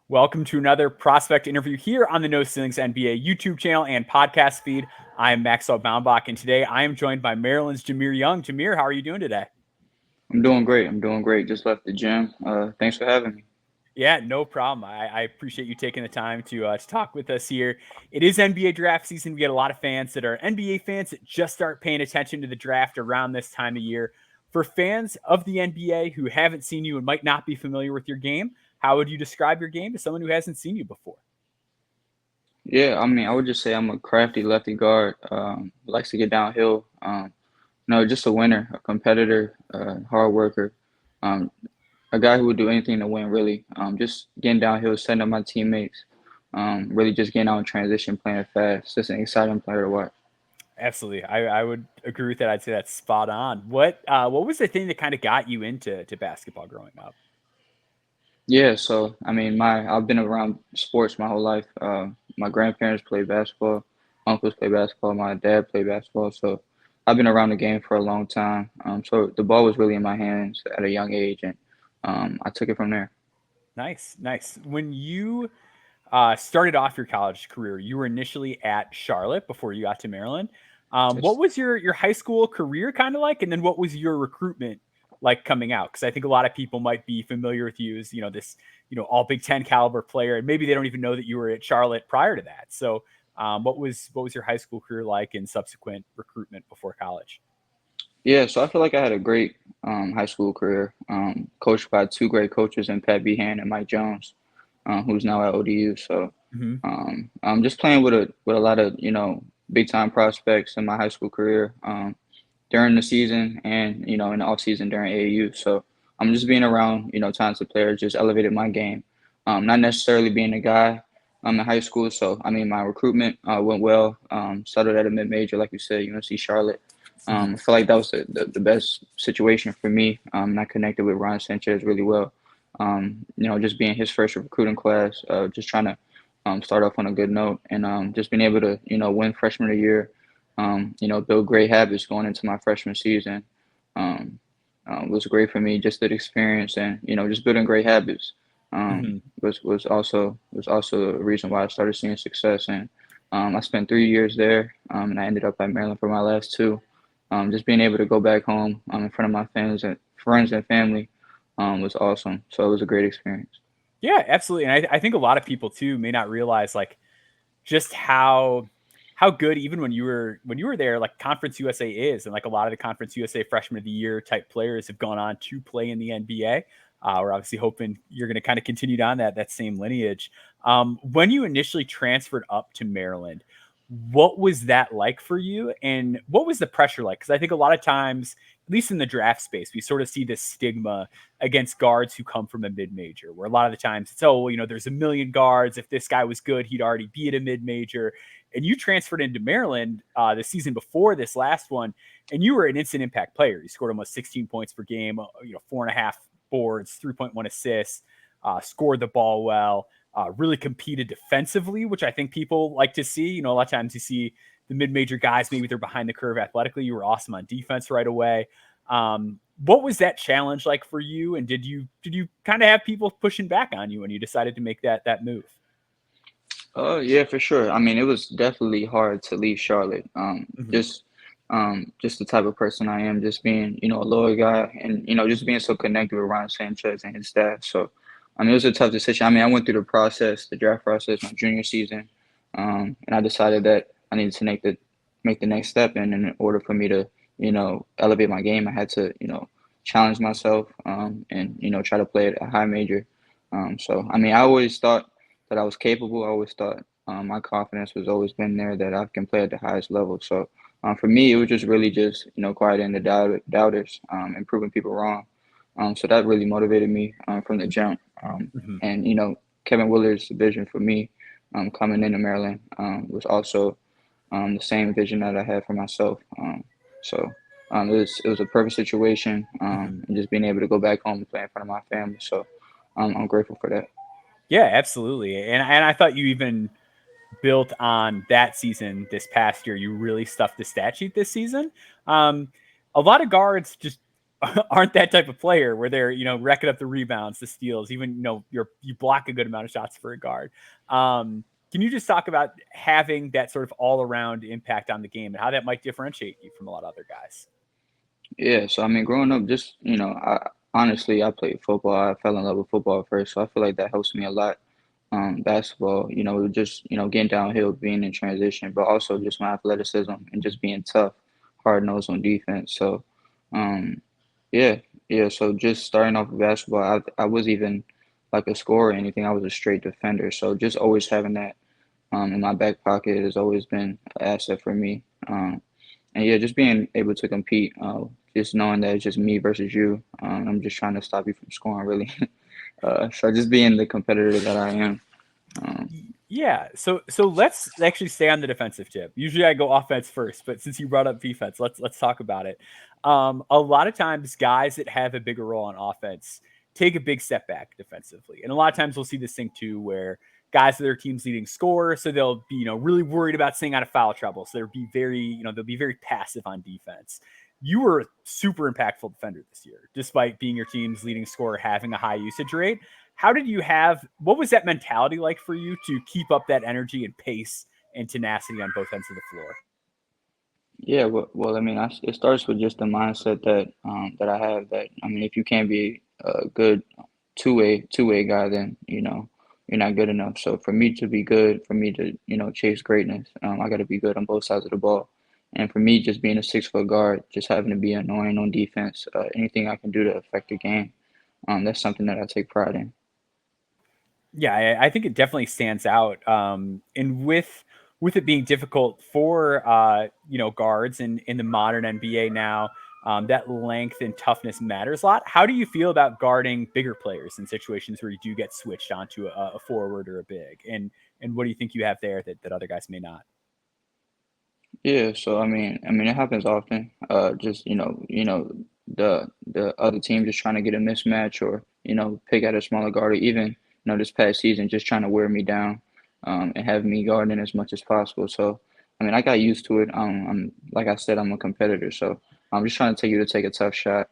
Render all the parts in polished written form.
Welcome to another prospect interview here on the No Ceilings NBA YouTube channel and podcast feed. I am Maxwell Baumbach, and today I am joined by Maryland's Jahmir Young. Jahmir, how are you doing today? I'm doing great. I'm doing great. Just left the gym. Thanks for having me. Yeah, no problem. I appreciate you taking the time to talk with us here. It is NBA draft season. We get a lot of fans that are NBA fans that just start paying attention to the draft around this time of year. For fans of the NBA who haven't seen you and might not be familiar with your game, how would you describe your game to someone who hasn't seen you before? Yeah, I mean, I would just say I'm a crafty lefty guard. Likes to get downhill. No, just a winner, a competitor, hard worker, um, a guy who would do anything to win. Really, just getting downhill, setting up my teammates. Really just getting out in transition, playing fast. Just an exciting player to watch. Absolutely. I would agree with that. I'd say that's spot on. What was the thing that kind of got you into basketball growing up? Yeah, so I mean, my I've been around sports my whole life. My grandparents played basketball, uncles played basketball, my dad played basketball. So I've been around the game for a long time. So the ball was really in my hands at a young age, and I took it from there. Nice, nice. When you started off your college career, you were initially at Charlotte before you got to Maryland. What Just was your high school career kind of like, and then what was your recruitment like coming out? Because I think a lot of people might be familiar with you as this all Big Ten caliber player, and maybe they don't even know that you were at Charlotte prior to that. So, what was your high school career like in subsequent recruitment before college? yeah, so I feel like I had a great high school career. Coached by two great coaches in Pat Behan and Mike Jones, who's now at ODU. So Hmm. I'm just playing with a lot of big time prospects in my high school career. During the season and in the off season during AAU. So I'm just being around talented players, just elevated my game. Not necessarily being a guy in high school. So I mean, my recruitment went well. Started at a mid major, like you said, UNC Charlotte. I feel like that was the best situation for me. And I connected with Ron Sanchez really well. Just being his first recruiting class, just trying to start off on a good note, and just being able to win freshman of the year, build great habits going into my freshman season. Um, was great for me, just that experience, and just building great habits. Hmm. Was also a reason why I started seeing success. And I spent 3 years there, and I ended up at Maryland for my last two. Just being able to go back home in front of my friends and family was awesome. So it was a great experience. Yeah, absolutely. And I think a lot of people too may not realize like just how good even when you were there, like Conference USA is, and like a lot of the Conference USA Freshman of the Year type players have gone on to play in the NBA. We're obviously hoping you're going to kind of continue down that same lineage. When you initially transferred up to Maryland, what was that like for you, and what was the pressure like? Because I think a lot of times, at least in the draft space, we sort of see this stigma against guards who come from a mid-major, where a lot of the times it's, oh, well, there's a million guards. If this guy was good, he'd already be at a mid-major. And you transferred into Maryland the season before this last one, and you were an instant impact player. You scored almost 16 points per game, 4.5 boards, 3.1 assists, scored the ball well, really competed defensively, which I think people like to see. A lot of times you see the mid-major guys, maybe they're behind the curve athletically. You were awesome on defense right away. What was that challenge like for you? And did you kind of have people pushing back on you when you decided to make that move? Yeah, for sure. I mean, it was definitely hard to leave Charlotte. Hmm. Just the type of person I am, just being, a loyal guy, and just being so connected with Ron Sanchez and his staff. So, I mean, it was a tough decision. I mean, I went through the draft process, my junior season, and I decided that I needed to make the next step. And in order for me to, elevate my game, I had to, challenge myself, and try to play at a high major. So, I mean, I always thought that I was capable. I always thought my confidence was always been there that I can play at the highest level. So for me, it was just really just quieting the doubters, and proving people wrong. So that really motivated me from the jump. Hmm. And Kevin Willard's vision for me coming into Maryland was also the same vision that I had for myself. So it was a perfect situation, Hmm. and just being able to go back home and play in front of my family. So I'm grateful for that. Yeah, absolutely. And I thought you even built on that season this past year. You really stuffed the stat sheet this season. Um, a lot of guards just aren't that type of player where they're, racking up the rebounds, the steals, even, you block a good amount of shots for a guard. Can you just talk about having that sort of all around impact on the game and how that might differentiate you from a lot of other guys? Yeah, so I mean, growing up, just I played football. I fell in love with football first, so I feel like that helps me a lot. Basketball, just getting downhill, being in transition, but also just my athleticism and just being tough, hard nosed on defense. So, um, yeah, yeah. So just starting off with basketball, I was even like a scorer or anything. I was a straight defender. So just always having that in my back pocket has always been an asset for me. And yeah, just being able to compete, just knowing that it's just me versus you. I'm just trying to stop you from scoring, really. So just being the competitor that I am. Um, Yeah, so let's actually stay on the defensive tip. Usually I go offense first, but since you brought up defense, let's talk about it. A lot of times guys that have a bigger role on offense take a big step back defensively. And a lot of times we'll see this thing too where guys are their team's leading scorer, so they'll be, really worried about staying out of foul trouble. So they'll be very passive on defense. You were a super impactful defender this year, despite being your team's leading scorer, having a high usage rate. What was that mentality like for you to keep up that energy and pace and tenacity on both ends of the floor? yeah, well, I mean, it starts with just the mindset that I have. That I mean, if you can't be a good two-way guy, then you're not good enough. So for me to be good, for me to chase greatness, I got to be good on both sides of the ball. And for me, just being a 6 foot guard, just having to be annoying on defense, anything I can do to affect the game, that's something that I take pride in. Yeah, I think it definitely stands out. And with it being difficult for guards in the modern NBA now, that length and toughness matters a lot. How do you feel about guarding bigger players in situations where you do get switched onto a forward or a big? And what do you think you have there that other guys may not? Yeah, so I mean, it happens often. Just the other team just trying to get a mismatch or pick at a smaller guard, or even this past season just trying to wear me down, and have me guarding as much as possible. So I mean, I got used to it. I'm like I said, I'm a competitor, so I'm just trying to take you to take a tough shot.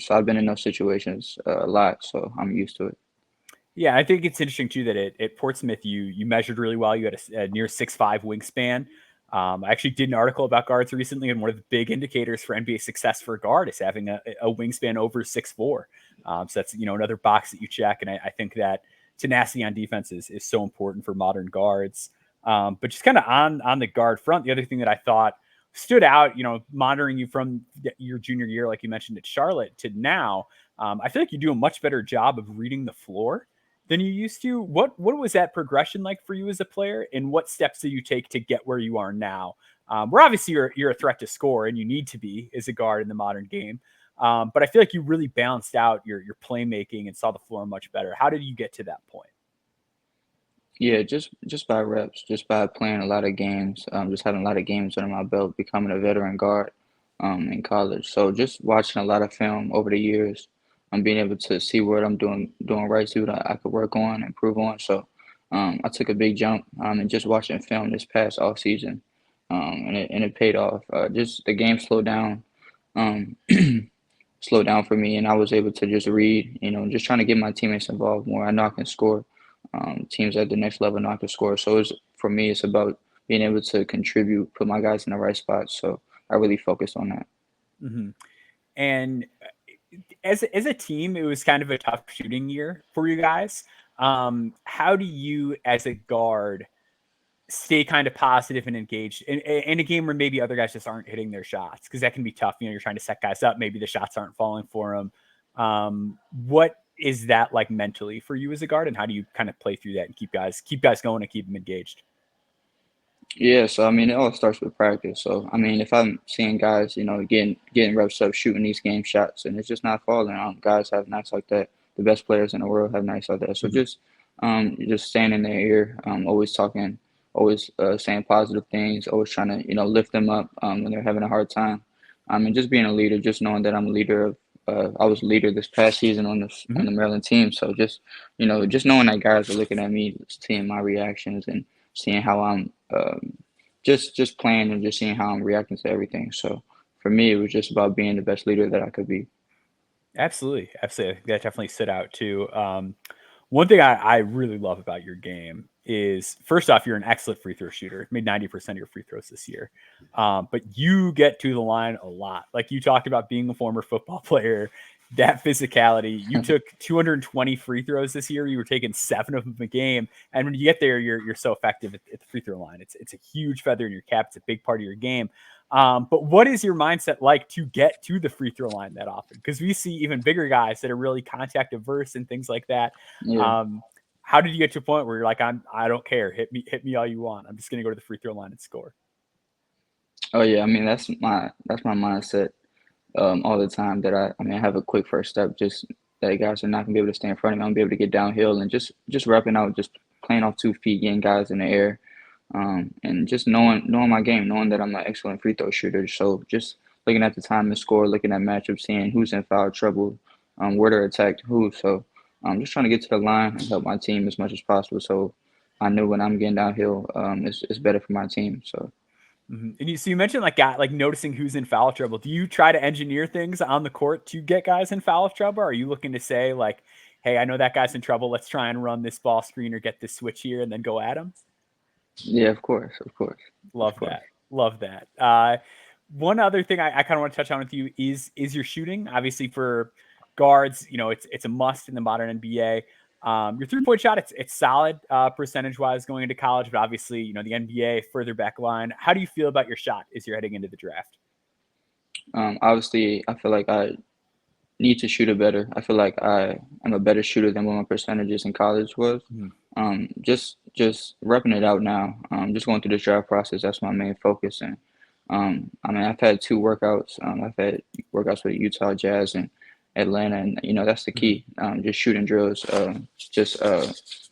So I've been in those situations a lot, so I'm used to it. Yeah, I think it's interesting too that at Portsmouth you measured really well. You had a near 6'5" wingspan. I actually did an article about guards recently, and one of the big indicators for NBA success for a guard is having a wingspan over 6'4". So that's another box that you check, and I think that tenacity on defense is so important for modern guards. But just kind of on the guard front, the other thing that I thought stood out, monitoring you from your junior year, like you mentioned at Charlotte, to now, I feel like you do a much better job of reading the floor than you used to. What was that progression like for you as a player, and what steps do you take to get where you are now? Where obviously you're a threat to score, and you need to be as a guard in the modern game. But I feel like you really balanced out your playmaking and saw the floor much better. How did you get to that point? Yeah, just by reps, just by playing a lot of games, just having a lot of games under my belt, becoming a veteran guard, in college. So just watching a lot of film over the years, I'm being able to see what I'm doing right, see what I could work on, improve on. So I took a big jump, and just watching film this past off season, and it paid off. Just the game slowed down, um, slowed down for me, and I was able to just read, just trying to get my teammates involved more. I know I can score. Teams at the next level know I can score. So for me, it's about being able to contribute, put my guys in the right spots. So I really focused on that. Hmm. And as a team, it was kind of a tough shooting year for you guys. How do you, as a guard, stay kind of positive and engaged in a game where maybe other guys just aren't hitting their shots? Because that can be tough. You're trying to set guys up. Maybe the shots aren't falling for them. What is that like mentally for you as a guard, and how do you kind of play through that and keep guys going and keep them engaged? Yeah, so I mean, it all starts with practice. So I mean, if I'm seeing guys, getting reps up, shooting these game shots, and it's just not falling, guys have nights like that. The best players in the world have nights like that. So Mhm. just staying in their ear, always talking, always saying positive things, always trying to lift them up when they're having a hard time. And just being a leader, just knowing that I'm a leader of. I was a leader this past season on Mhm. the Maryland team. So just knowing that guys are looking at me, seeing my reactions, and seeing how I'm just playing and just seeing how I'm reacting to everything. So for me, it was just about being the best leader that I could be. Absolutely, absolutely. I think that definitely stood out too. One thing I really love about your game is, first off, you're an excellent free throw shooter. Made 90% of your free throws this year, but you get to the line a lot. Like you talked about being a former football player, that physicality. You took 220 free throws this year. You were taking 7 of them a game, and when you get there, you're so effective at the free throw line. It's a huge feather in your cap. It's a big part of your game. But what is your mindset like to get to the free throw line that often? Because we see even bigger guys that are really contact averse and things like that. Yeah. Um, how did you get to a point where you're like, I don't care, hit me all you want. I'm just gonna go to the free throw line and score. Oh yeah. I mean, that's my mindset all the time. That I have a quick first step. Just that guys are not gonna be able to stay in front of me. I'm gonna be able to get downhill and just repping out, just playing off 2 feet, getting guys in the air, and just knowing my game, knowing that I'm an excellent free throw shooter. So just looking at the time and score, looking at matchups, seeing who's in foul trouble, where to attack who. So just trying to get to the line and help my team as much as possible. So I knew when I'm getting downhill, it's better for my team. So. And you mentioned like noticing who's in foul trouble. Do you try to engineer things on the court to get guys in foul trouble? Or are you looking to say like, hey, I know that guy's in trouble. Let's try and run this ball screen or get this switch here and then go at him? Yeah, of course, of course, of Love course. that. Love that. One other thing I kind of want to touch on with you is your shooting. Obviously, for guards, it's a must in the modern NBA. Your 3-point shot, it's solid percentage wise going into college, but obviously, the NBA further back line. How do you feel about your shot as you're heading into the draft? Obviously, I feel like I need to shoot it better. I feel like I am a better shooter than what my percentages in college was. Mhm. Just repping it out now. Just going through the draft process. That's my main focus. And I mean, I've had 2 workouts. I've had workouts with Utah Jazz and Atlanta, and that's the Mhm. key. Just shooting drills, just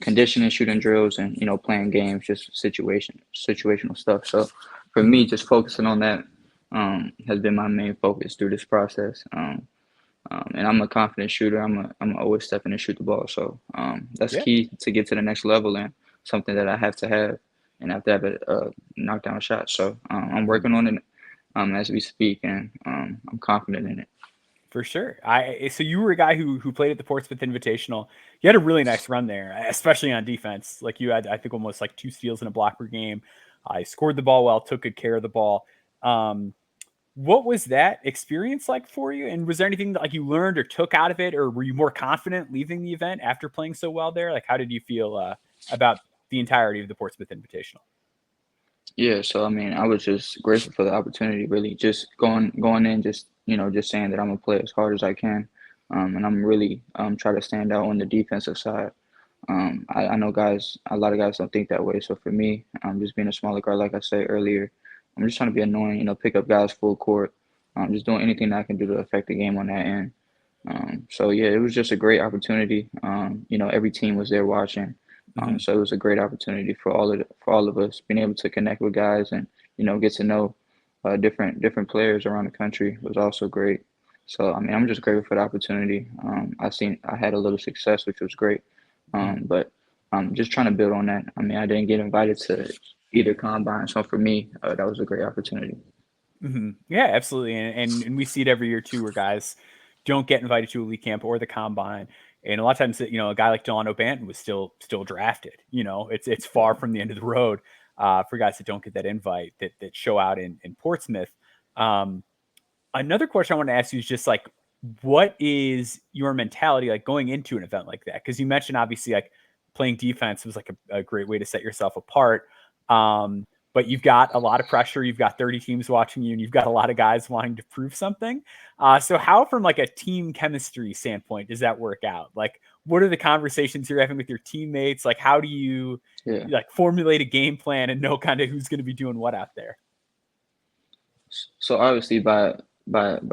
conditioning shooting drills, and playing games, just situational stuff. So for me, Mhm. just focusing on that has been my main focus through this process. And I'm a confident shooter. I'm always stepping and shoot the ball. So that's Yeah. key to get to the next level and something that I have to have and have to have a knockdown shot. So I'm Mhm. working on it as we speak, and I'm confident in it. For sure. So you were a guy who played at the Portsmouth Invitational. You had a really nice run there, especially on defense. Like you had, I think, almost like 2 steals and a block per game. I scored the ball well, took good care of the ball. Um, what was that experience like for you? And was there anything that like you learned or took out of it, or were you more confident leaving the event after playing so well there? Like, how did you feel about the entirety of the Portsmouth Invitational? Yeah, so I mean, I was just grateful for the opportunity, really, just going in, just just saying that I'm gonna play as hard as I can, and I'm really try to stand out on the defensive side. I know a lot of guys don't think that way. So for me, just being a smaller guard, like I said earlier, I'm just trying to be annoying, pick up guys full court, just doing anything that I can do to affect the game on that end. So yeah, it was just a great opportunity. Every team was there watching, Hmm. so it was a great opportunity for all of us being able to connect with guys and get to know different players around the country was also great. So I mean, I'm just grateful for the opportunity. I had a little success, which was great, Hmm. but just trying to build on that. I mean, I didn't get invited to either combine, so for me, that was a great opportunity. Yeah, absolutely. And we see it every year too, where guys don't get invited to elite camp or the combine. And a lot of times, a guy like Delano Banton was still drafted. It's far from the end of the road for guys that don't get that invite that show out in Portsmouth. Um, Another question I want to ask you is just like, what is your mentality like going into an event like that? Because you mentioned obviously like playing defense was like a great way to set yourself apart. But you've got a lot of pressure. You've got 30 teams watching you, and you've got a lot of guys wanting to prove something. So how, from like a team chemistry standpoint, does that work out? Like, what are the conversations you're having with your teammates? Like, how do you Yeah. like formulate a game plan and know kind of who's going to be doing what out there? So obviously by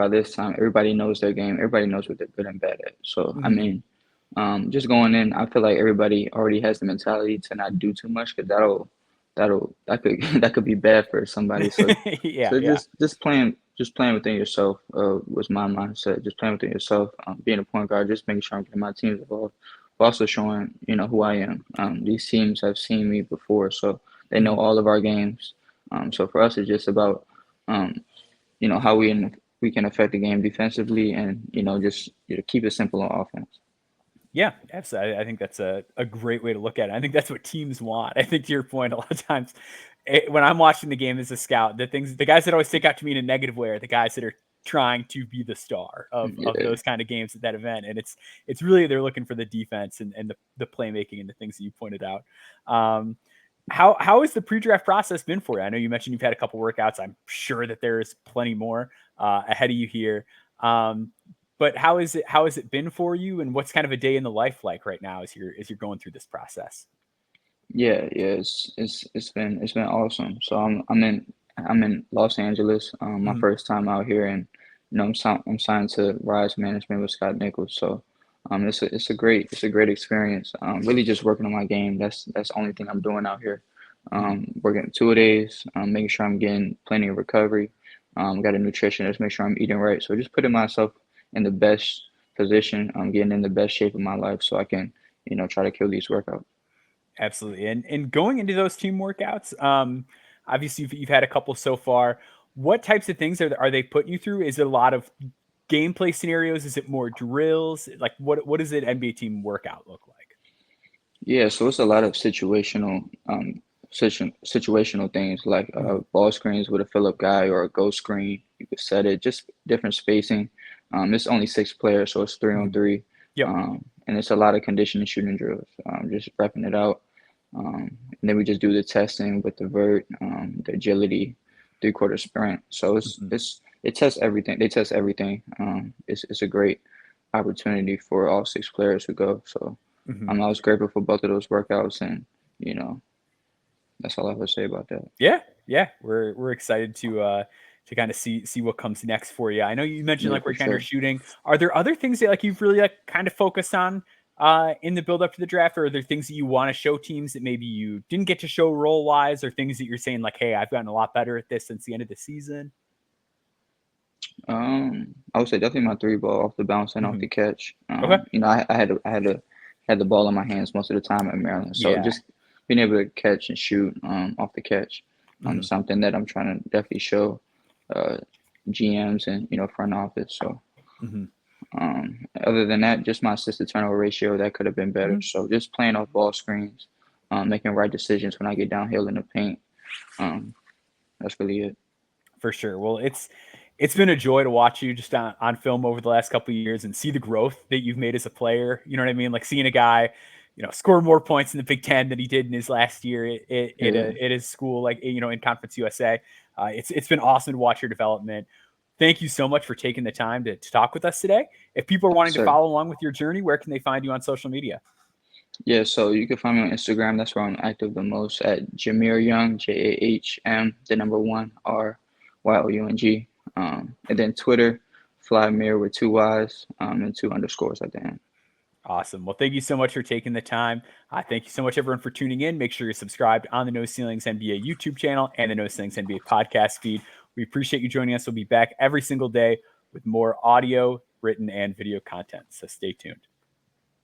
this time, everybody knows their game. Everybody knows what they're good and bad at. So I Hmm. mean, just going in, I feel like everybody already has the mentality to not do too much because that could that could be bad for somebody. So Yeah, so yeah. just playing within yourself was my mindset. Just playing within yourself, being a point guard, just making sure I'm getting my teams involved, but also showing who I am. These teams have seen me before, so they know Mhm. all of our games. So for us, it's just about um, how we we can affect the game defensively, and just keep it simple on offense. Yeah, absolutely. I think that's a great way to look at it. I think that's what teams want. I think to your point, a lot of times when I'm watching the game as a scout, the guys that always stick out to me in a negative way are the guys that are trying to be the star of Yeah, those kind of games at that event. And it's really, they're looking for the defense and the playmaking and the things that you pointed out. How has the pre-draft process been for you? I know you mentioned you've had a couple workouts. I'm sure that there's plenty more ahead of you here. But how has it been for you, and what's kind of a day in the life like right now as you're going through this process? yeah. It's been awesome. So I'm in Los Angeles. My Mhm. first time out here, and I'm signed to Rise Management with Scott Nichols. So it's a great experience. Really just working on my game. That's the only thing I'm doing out here. Mhm. Working 2 days, making sure I'm getting plenty of recovery. Got a nutritionist, make sure I'm eating right. So just putting myself in the best position. I'm getting in the best shape of my life so I can, try to kill these workouts. Absolutely. And going into those team workouts, obviously you've had a couple so far. What types of things are they putting you through? Is it a lot of gameplay scenarios? Is it more drills? Like what does an NBA team workout look like? Yeah, so it's a lot of situational things like Mhm. ball screens with a fill up guy or a go screen. You could set it, just different spacing. It's only 6 players, so it's three on Mhm. three. Yep. And it's a lot of conditioning shooting drills, just repping it out. And then we just do the testing with the vert, the agility, 3/4 sprint. So Mhm. it tests everything. They test everything. It's a great opportunity for all 6 players who go. So Mhm. I was grateful for both of those workouts, and you know that's all I have to say about that. Yeah, yeah, we're excited to kind of see what comes next for you. I know you mentioned Yeah, like for working on your sure. shooting. Are there other things that like you've really like kind of focused on in the build up to the draft, or are there things that you want to show teams that maybe you didn't get to show role wise, or things that you're saying like, hey, I've gotten a lot better at this since the end of the season? I would say definitely my three ball off the bounce and off Hmm. the catch. Okay. I had the ball in my hands most of the time at Maryland, so Yeah. just being able to catch and shoot off the catch, Hmm. something that I'm trying to definitely show uh, GMs and front office. So Hmm. other than that, just my assist to turnover ratio that could have been better. Hmm. So just playing off ball screens, making right decisions when I get downhill in the paint. Um, that's really it. For sure. Well, it's been a joy to watch you just on film over the last couple of years and see the growth that you've made as a player. You know what I mean? Like seeing a guy, score more points in the Big Ten than he did in his last year Yeah, at his school, like in Conference USA. It's been awesome to watch your development. Thank you so much for taking the time to talk with us today. If people are wanting to sir. follow along with your journey, where can they find you on social media? Yeah, so you can find me on Instagram. That's where I'm active the most at Jahmir Young, JAHM, the number one RYOUNG. And then Twitter, Flymir with two Y's and two underscores at the end. Awesome. Well, thank you so much for taking the time. Thank you so much, everyone, for tuning in. Make sure you're subscribed on the No Ceilings NBA YouTube channel and the No Ceilings NBA podcast feed. We appreciate you joining us. We'll be back every single day with more audio, written, and video content. So stay tuned.